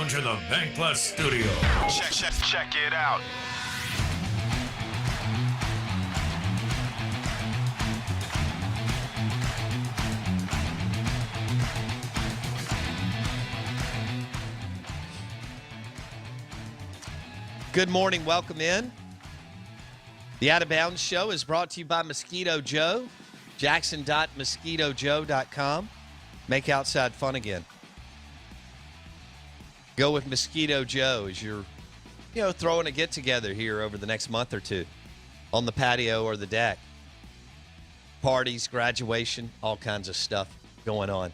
lounge in the Bank Plus studio. Check it out. Good morning. Welcome in. The Out of Bounds Show is brought to you by Mosquito Joe. Jackson.mosquitojoe.com. Make outside fun again. Go with Mosquito Joe as you're, throwing a get-together here over the next month or two on the patio or the deck. Parties, graduation, all kinds of stuff going on.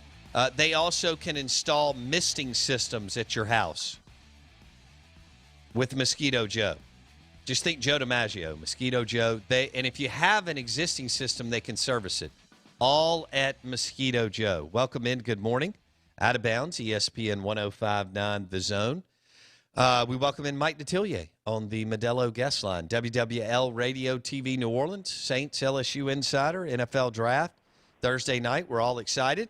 They also can install misting systems at your house with Mosquito Joe. Just think Joe DiMaggio, Mosquito Joe. And if you have an existing system, they can service it. All at Mosquito Joe. Welcome in. Good morning. Out of Bounds, ESPN 105.9 The Zone. We welcome in Mike Detillier on the Modelo guest line. WWL Radio TV New Orleans, Saints LSU Insider, NFL Draft. Thursday night. We're all excited.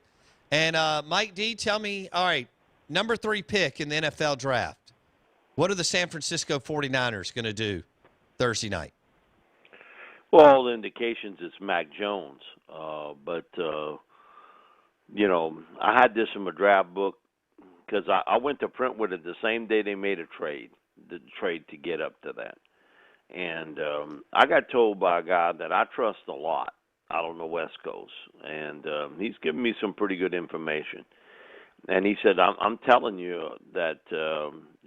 And Mike D, tell me, all right, number 3 pick in the NFL Draft. What are the San Francisco 49ers going to do Thursday night? Well, all the indications it's Mac Jones. But I had this in my draft book because I went to print with it the same day they made the trade to get up to that. And I got told by a guy that I trust a lot out on the West Coast. And he's given me some pretty good information. And he said, I'm telling you that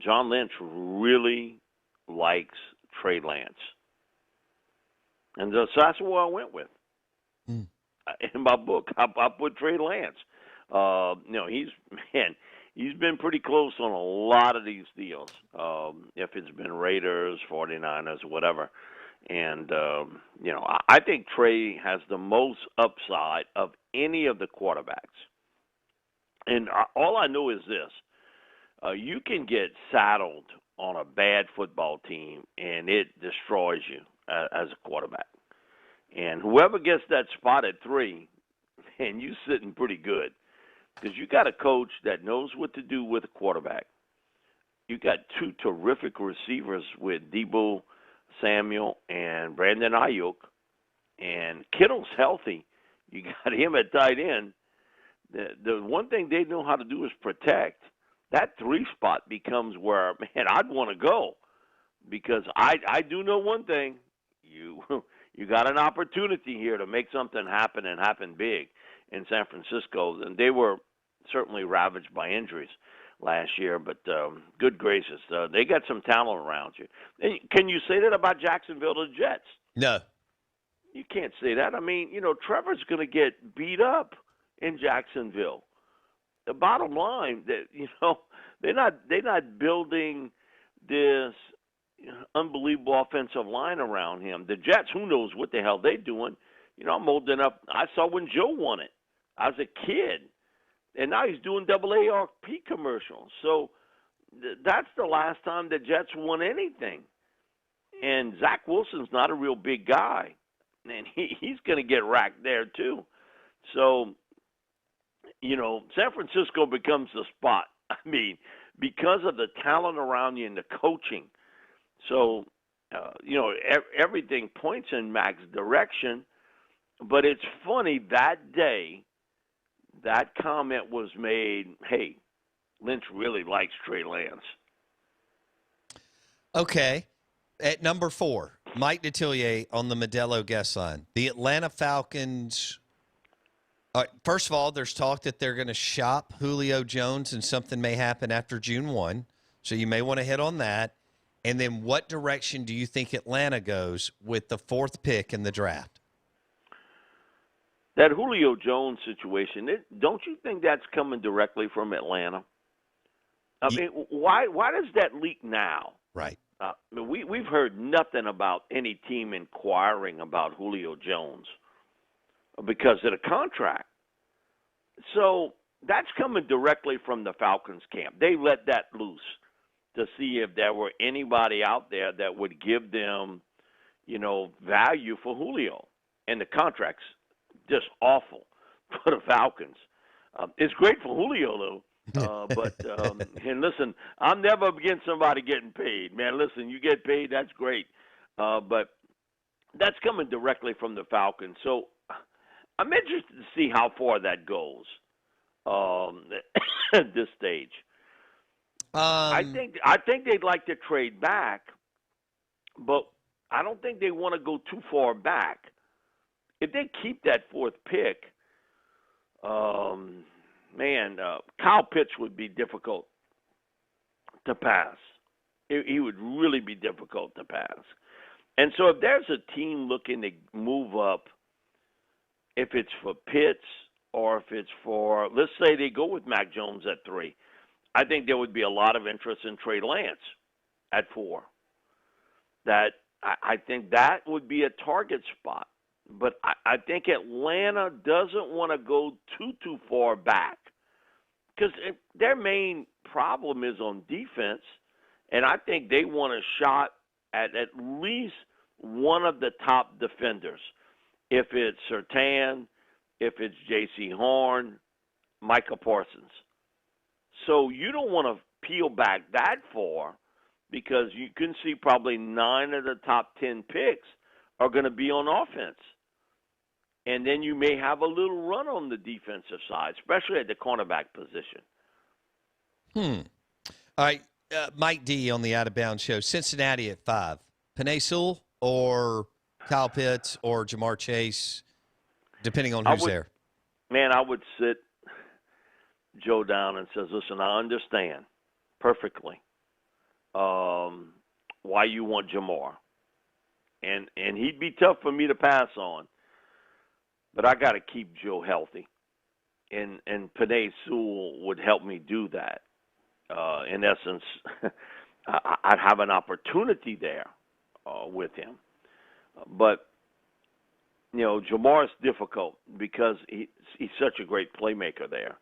John Lynch really likes Trey Lance. And so that's what I went with. In my book, I put Trey Lance. He's been pretty close on a lot of these deals, if it's been Raiders, 49ers, whatever. And, I think Trey has the most upside of any of the quarterbacks. And all I know is this. You can get saddled on a bad football team, and it destroys you as a quarterback. And whoever gets that spot at 3, and you're sitting pretty good because you got a coach that knows what to do with a quarterback. You got 2 terrific receivers with Deebo Samuel and Brandon Ayuk, and Kittle's healthy. You got him at tight end. The one thing they know how to do is protect. That 3 spot becomes where, man, I'd want to go because I do know one thing. You got an opportunity here to make something happen and happen big in San Francisco. And they were certainly ravaged by injuries last year, but good gracious, they got some talent around you. And can you say that about Jacksonville, the Jets? No. You can't say that. I mean, Trevor's going to get beat up in Jacksonville. The bottom line that they're not building this unbelievable offensive line around him. The Jets, who knows what the hell they're doing? I'm old enough. I saw when Joe won it. I was a kid, and now he's doing AARP commercials. So that's the last time the Jets won anything. And Zach Wilson's not a real big guy, and he's going to get racked there too. So San Francisco becomes the spot. I mean, because of the talent around you and the coaching. So, everything points in Mac's direction. But it's funny, that day, that comment was made, hey, Lynch really likes Trey Lance. Okay. At number 4, Mike Detillier on the Modelo guest line. The Atlanta Falcons. First of all, there's talk that they're going to shop Julio Jones and something may happen after June 1. So you may want to hit on that. And then what direction do you think Atlanta goes with the 4th pick in the draft? That Julio Jones situation, don't you think that's coming directly from Atlanta? I mean, why does that leak now? Right. We've heard nothing about any team inquiring about Julio Jones because of the contract. So that's coming directly from the Falcons camp. They let that loose to see if there were anybody out there that would give them, value for Julio. And the contract's just awful for the Falcons. It's great for Julio, though. And listen, I'm never against somebody getting paid, man. Listen, you get paid, that's great. But that's coming directly from the Falcons. So I'm interested to see how far that goes at this stage. I think they'd like to trade back, but I don't think they want to go too far back. If they keep that fourth pick, Kyle Pitts would be difficult to pass. He would really be difficult to pass. And so if there's a team looking to move up, if it's for Pitts or if it's for, let's say they go with Mac Jones at 3, I think there would be a lot of interest in Trey Lance at 4. That I think that would be a target spot. But I think Atlanta doesn't want to go too far back because their main problem is on defense, and I think they want a shot at least one of the top defenders. If it's Surtain, if it's J.C. Horn, Micah Parsons. So you don't want to peel back that far because you can see probably 9 of the top 10 picks are going to be on offense. And then you may have a little run on the defensive side, especially at the cornerback position. All right, Mike D on the Out of Bounds show. Cincinnati at 5. Penei Sewell or Kyle Pitts or Jamar Chase, depending on who's there. Man, I would sit Joe down and says, listen, I understand perfectly why you want Jamar. And he'd be tough for me to pass on. But I got to keep Joe healthy. And Penei Sewell would help me do that. In essence, I'd have an opportunity there with him. But, Jamar's difficult because he's such a great playmaker there.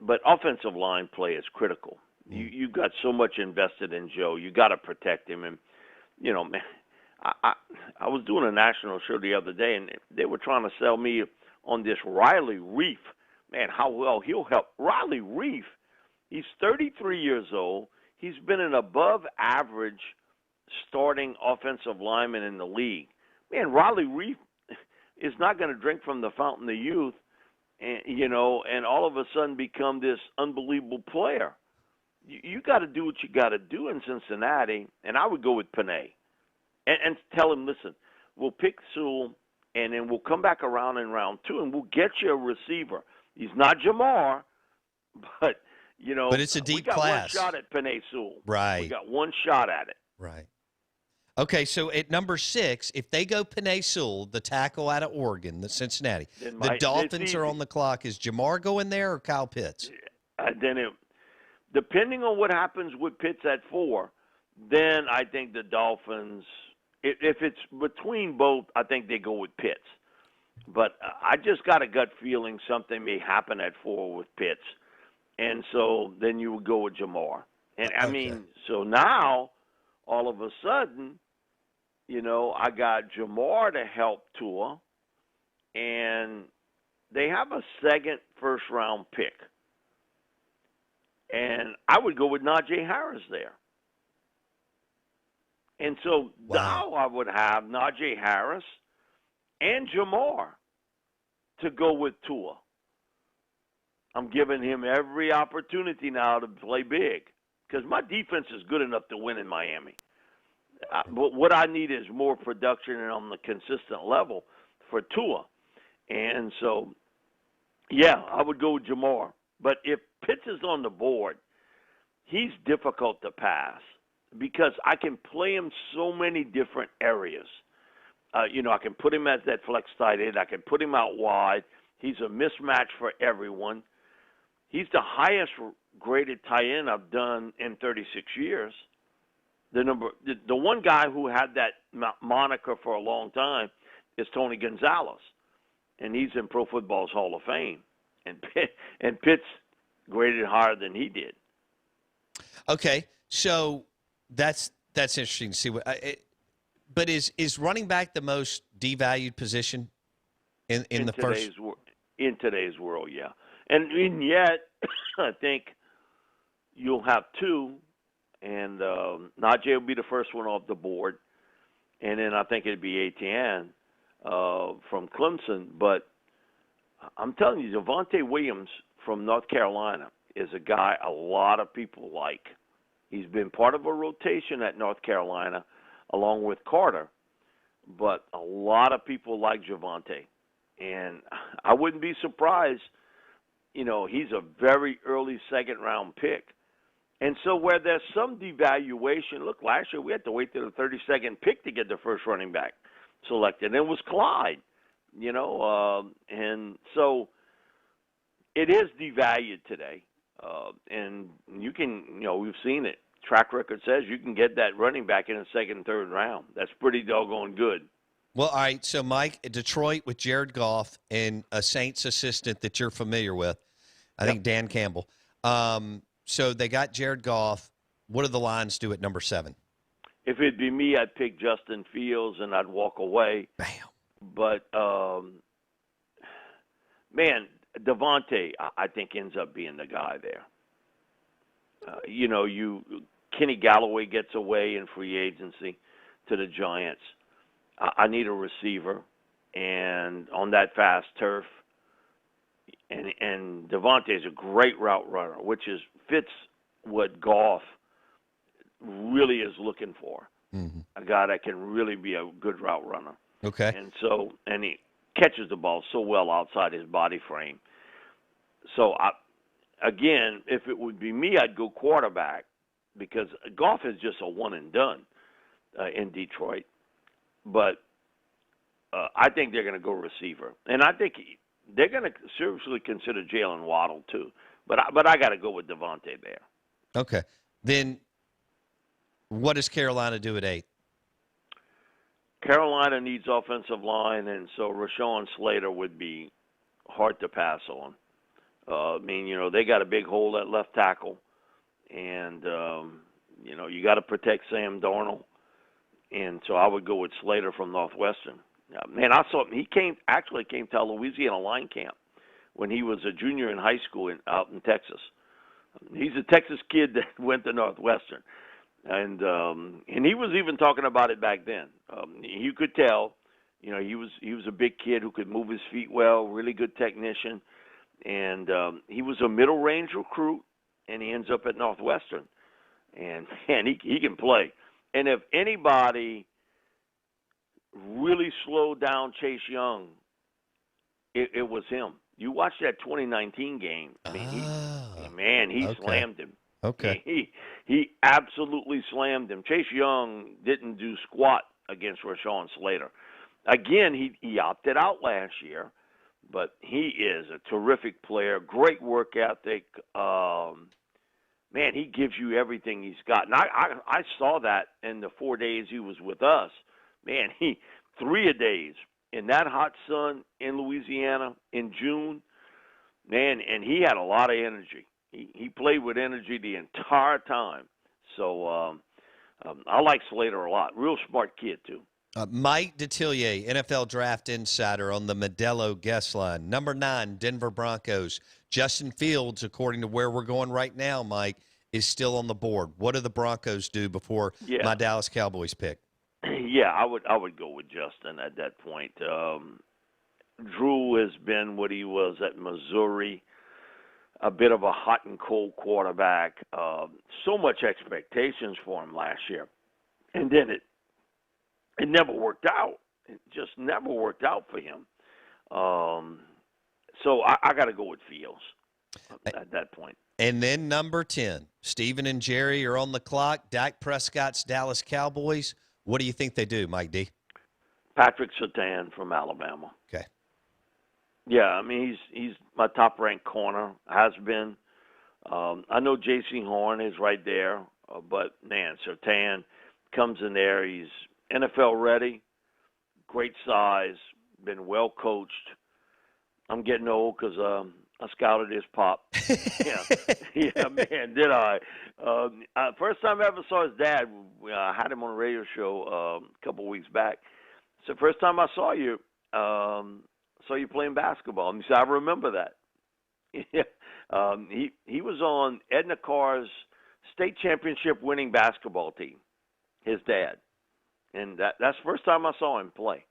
But offensive line play is critical. You've got so much invested in Joe. You got to protect him. And, man, I was doing a national show the other day, and they were trying to sell me on this Riley Reif. Man, how well he'll help. Riley Reif, he's 33 years old. He's been an above-average starting offensive lineman in the league. Man, Riley Reif is not going to drink from the fountain of youth, and all of a sudden become this unbelievable player. You got to do what you got to do in Cincinnati, and I would go with Penei. And tell him, listen, we'll pick Sewell, and then we'll come back around in round 2, and we'll get you a receiver. He's not Jamar, but, But it's a deep class. We got one shot at Penei Sewell. Right. We got one shot at it. Right. Okay, so at number 6, if they go Penei Sewell, the tackle out of Oregon, the Cincinnati, the Dolphins are on the clock. Is Jamar going there or Kyle Pitts? Depending on what happens with Pitts at 4, then I think the Dolphins – if it's between both, I think they go with Pitts. But I just got a gut feeling something may happen at 4 with Pitts. And so then you would go with Jamar. And, so now, all of a sudden, I got Jamar to help Tua. And they have a second first-round pick. And I would go with Najee Harris there. And so now I would have Najee Harris and Jamar to go with Tua. I'm giving him every opportunity now to play big because my defense is good enough to win in Miami. But what I need is more production and on the consistent level for Tua. And so, I would go with Jamar. But if Pitts is on the board, he's difficult to pass. Because I can play him so many different areas. I can put him as that flex tight end. I can put him out wide. He's a mismatch for everyone. He's the highest graded tight end I've done in 36 years. The one guy who had that moniker for a long time is Tony Gonzalez, and he's in Pro Football's Hall of Fame. And Pitts graded higher than he did. Okay, so. That's interesting to see. But is running back the most devalued position in the first? In today's world, yeah. And yet, I think you'll have two, and Najee will be the first one off the board, and then I think it'd be Etienne from Clemson. But I'm telling you, Javonte Williams from North Carolina is a guy a lot of people like. He's been part of a rotation at North Carolina along with Carter, but a lot of people like Javonte. And I wouldn't be surprised, he's a very early second-round pick. And so where there's some devaluation, look, last year we had to wait till the 32nd pick to get the first running back selected. And it was Clyde, and so it is devalued today. And you can, we've seen it. Track record says you can get that running back in the second and third round. That's pretty doggone good. Well, all right. So, Mike, Detroit with Jared Goff and a Saints assistant that you're familiar with, I think Dan Campbell. So they got Jared Goff. What do the Lions do at number 7? If it'd be me, I'd pick Justin Fields and I'd walk away. Bam. But, man, Devontae, I think, ends up being the guy there. Kenny Galloway gets away in free agency to the Giants. I need a receiver, and on that fast turf, and Devontae is a great route runner, which fits what Goff really is looking for. Mm-hmm. A guy that can really be a good route runner. Okay. And he catches the ball so well outside his body frame. So, again, if it would be me, I'd go quarterback because Goff is just a one and done in Detroit. But I think they're going to go receiver. And I think they're going to seriously consider Jalen Waddle too. But I got to go with Devontae there. Okay. Then what does Carolina do at 8? Carolina needs offensive line, and so Rashawn Slater would be hard to pass on. They got a big hole at left tackle, and, you got to protect Sam Darnold. And so I would go with Slater from Northwestern. Man, I saw him. He came to a Louisiana line camp when he was a junior in high school out in Texas. He's a Texas kid that went to Northwestern. And he was even talking about it back then. You could tell, he was a big kid who could move his feet well, really good technician. And he was a middle range recruit, and he ends up at Northwestern. And man, he can play. And if anybody really slowed down Chase Young, it was him. You watch that 2019 game. I mean, he slammed him. Okay. He absolutely slammed him. Chase Young didn't do squat against Rashawn Slater. Again, he opted out last year, but he is a terrific player, great work ethic. Man, he gives you everything he's got. And I saw that in the 4 days he was with us. Man, 3 days in that hot sun in Louisiana in June. Man, and he had a lot of energy. He played with energy the entire time. So I like Slater a lot. Real smart kid, too. Mike Detillier, NFL Draft Insider on the Modelo guest line. Number 9, Denver Broncos. Justin Fields, according to where we're going right now, Mike, is still on the board. What do the Broncos do before my Dallas Cowboys pick? Yeah, I would go with Justin at that point. Drew has been what he was at Missouri, a bit of a hot and cold quarterback. So much expectations for him last year. And then it never worked out. It just never worked out for him. So I got to go with Fields at that point. And then number 10, Steven and Jerry are on the clock. Dak Prescott's Dallas Cowboys. What do you think they do, Mike D? Patrick Surtain from Alabama. Okay. Yeah, I mean, he's my top-ranked corner, has been. I know J.C. Horn is right there, but, man, Surtain comes in there. He's NFL ready, great size, been well coached. I'm getting old because I scouted his pop. Yeah, man, did I? First time I ever saw his dad, I had him on a radio show a couple of weeks back. So first time I saw you playing basketball. And he said, I remember that. Yeah. He was on Edna Carr's state championship winning basketball team. His dad, and that's the first time I saw him play.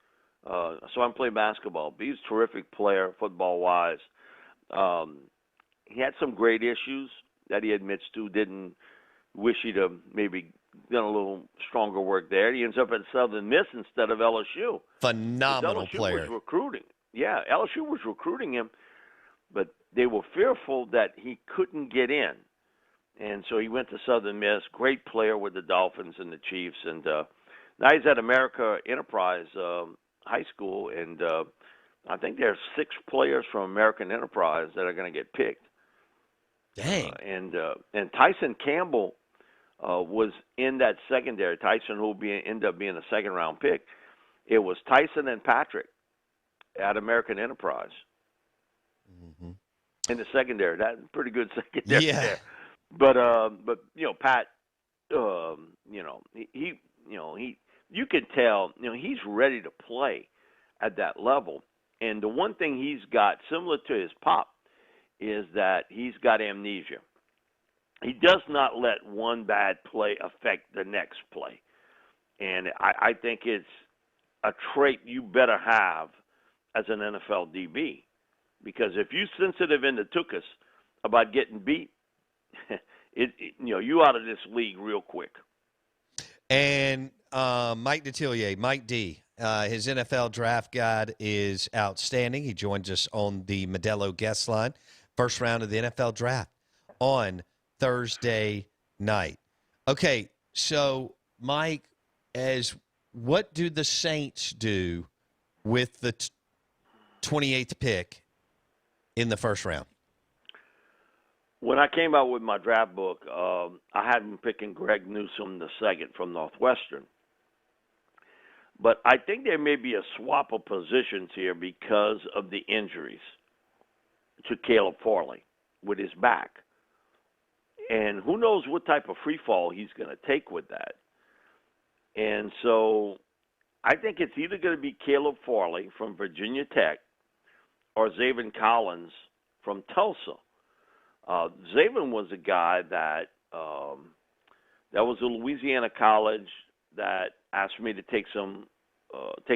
I saw him play basketball. But he's a terrific player, football wise. He had some great issues that he admits to. Didn't wish he'd have maybe done a little stronger work there. He ends up at Southern Miss instead of LSU. Phenomenal LSU player. was recruiting. Yeah, LSU was recruiting him, but they were fearful that he couldn't get in. And so he went to Southern Miss, great player with the Dolphins and the Chiefs. And now he's at America Enterprise High School, and I think there are 6 players from American Enterprise that are going to get picked. Dang. And Tyson Campbell was in that secondary. Tyson, who will end up being a second-round pick. It was Tyson and Patrick at American Enterprise in the secondary. That's pretty good secondary there. But Pat, he you can tell, he's ready to play at that level. And the one thing he's got, similar to his pop, is that he's got amnesia. He does not let one bad play affect the next play. And I think it's a trait you better have as an NFL DB. Because if you're sensitive in the tuchus about getting beat, you out of this league real quick. And Mike Detillier, Mike D, his NFL draft guide is outstanding. He joins us on the Modelo guest line. First round of the NFL draft on Thursday night. Okay, so Mike, what do the Saints do with the 28th pick in the first round? When I came out with my draft book, I had been picking Greg Newsome II from Northwestern. But I think there may be a swap of positions here because of the injuries to Caleb Farley with his back. And who knows what type of free fall he's going to take with that. And so I think it's either going to be Caleb Farley from Virginia Tech or Zaven Collins from Tulsa. Zaven was a guy that was a Louisiana college that asked me to take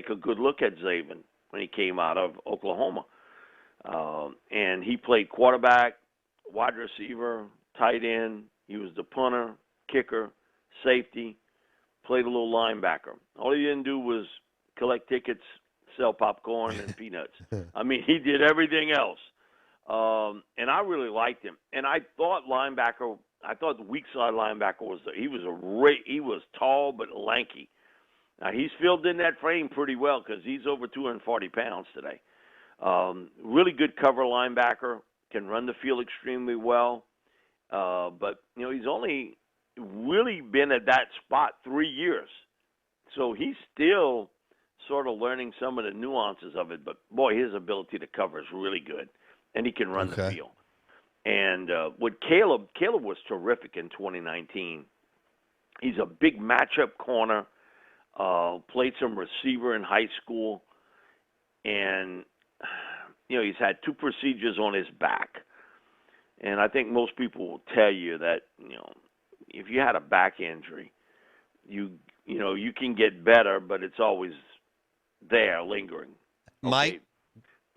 a good look at Zaven when he came out of Oklahoma. And he played quarterback, wide receiver, tight end. He was the punter, kicker, safety, played a little linebacker. All he didn't do was collect tickets, sell popcorn and peanuts. I mean, he did everything else. And I really liked him. And I thought the weak side linebacker he was tall but lanky. Now, he's filled in that frame pretty well because he's over 240 pounds today. Really good cover linebacker, can run the field extremely well. But, he's only really been at that spot 3 years. So he's still sort of learning some of the nuances of it. But, boy, his ability to cover is really good. And he can run the field. And with Caleb was terrific in 2019. He's a big matchup corner, played some receiver in high school, and, he's had 2 procedures on his back. And I think most people will tell you that, if you had a back injury, you can get better, but it's always there lingering. Okay? Mike?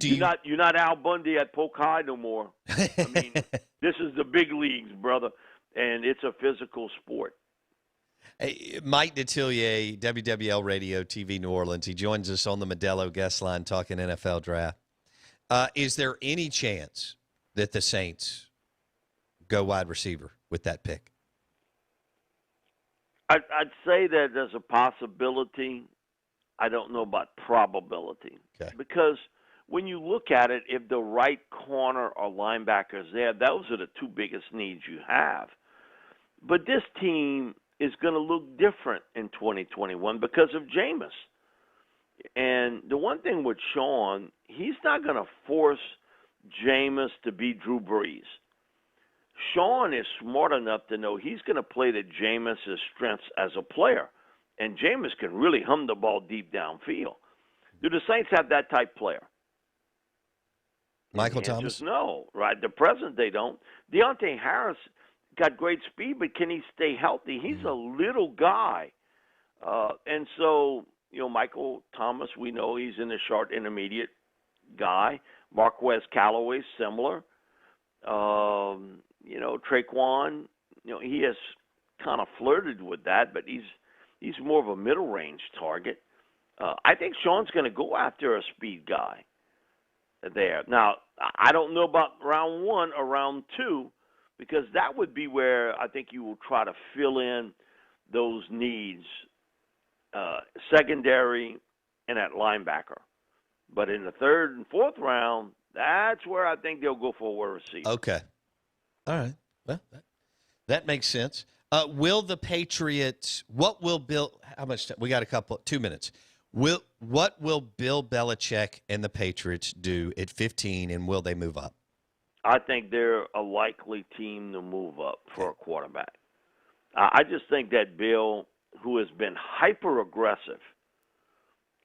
You're not Al Bundy at Polk High no more. I mean, this is the big leagues, brother, and it's a physical sport. Hey, Mike Detillier, WWL Radio TV New Orleans. He joins us on the Modelo guest line talking NFL draft. Is there any chance that the Saints go wide receiver with that pick? I'd say that there's a possibility. I don't know about probability. Okay. Because when you look at it, if the right corner or linebacker is there, those are the 2 biggest needs you have. But this team is going to look different in 2021 because of Jameis. And the one thing with Sean, he's not going to force Jameis to be Drew Brees. Sean is smart enough to know he's going to play to Jameis' strengths as a player. And Jameis can really hum the ball deep downfield. Do the Saints have that type player? Michael The Thomas? answer's no, right? The present they don't. Deontay Harris got great speed, but can he stay healthy? He's a little guy. And so, Michael Thomas, we know he's in the short intermediate guy. Marquez Callaway, similar. Traquan, he has kind of flirted with that, but he's more of a middle range target. I think Sean's going to go after a speed guy there. Now, I don't know about round 1 or round 2, because that would be where I think you will try to fill in those needs, secondary and at linebacker. But in the 3rd and 4th round, that's where I think they'll go for a wide receiver. Okay. All right. Well, that makes sense. Will the Patriots, what will Bill, how much time? We got 2 minutes. What will Bill Belichick and the Patriots do at 15, and will they move up? I think they're a likely team to move up for a quarterback. I just think that Bill, who has been hyper-aggressive,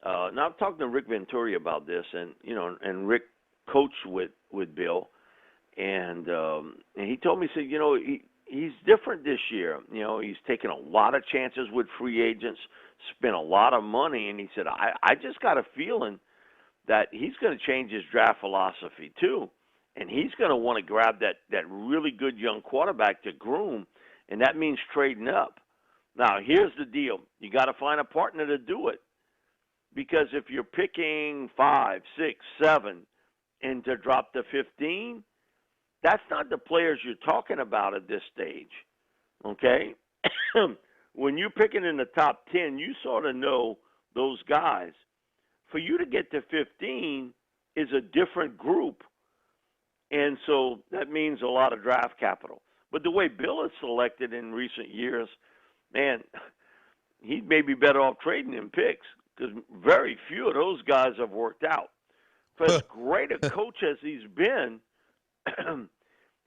now I'm talking to Rick Venturi about this, and Rick coached with Bill, and he told me, he said, he's different this year. He's taken a lot of chances with free agents, spent a lot of money, and he said, I just got a feeling that he's going to change his draft philosophy too, and he's going to want to grab that really good young quarterback to groom, and that means trading up. Now, here's the deal. You got to find a partner to do it, because if you're picking 5, 6, 7, and to drop to 15, that's not the players you're talking about at this stage, okay? When you're picking in the top 10, you sort of know those guys. For you to get to 15 is a different group, and so that means a lot of draft capital. But the way Bill has selected in recent years, man, he may be better off trading in picks, because very few of those guys have worked out. For as great a coach as he's been,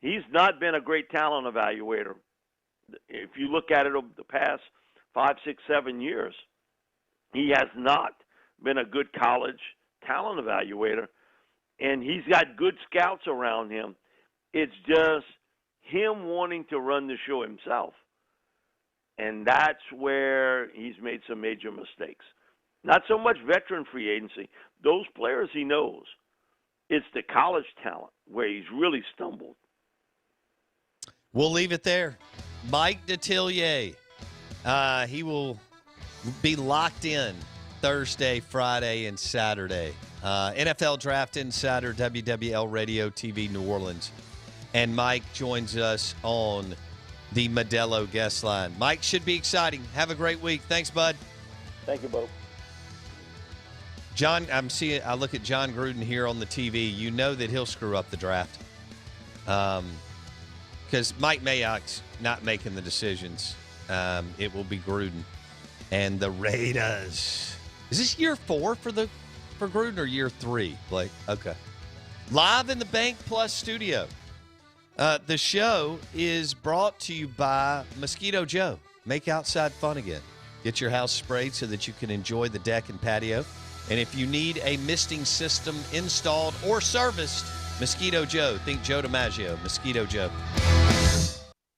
he's not been a great talent evaluator. If you look at it over the past 5, 6, 7 years, he has not been a good college talent evaluator, and he's got good scouts around him. It's just him wanting to run the show himself, and that's where he's made some major mistakes. Not so much veteran free agency. Those players he knows. It's the college talent where he's really stumbled. We'll leave it there. Mike Detillier, he will be locked in Thursday, Friday, and Saturday. NFL Draft Insider, WWL Radio TV New Orleans. And Mike joins us on the Modelo guest line. Mike, should be exciting. Have a great week. Thanks, bud. Thank you, Bo. John, I look at John Gruden here on the TV. You know that he'll screw up the draft. Because Mike Mayock's not making the decisions. It will be Gruden. And the Raiders. Is this year 4 for Gruden or year 3, Blake? Okay. Live in the Bank Plus studio. The show is brought to you by Mosquito Joe. Make outside fun again. Get your house sprayed so that you can enjoy the deck and patio. And if you need a misting system installed or serviced, Mosquito Joe. Think Joe DiMaggio. Mosquito Joe.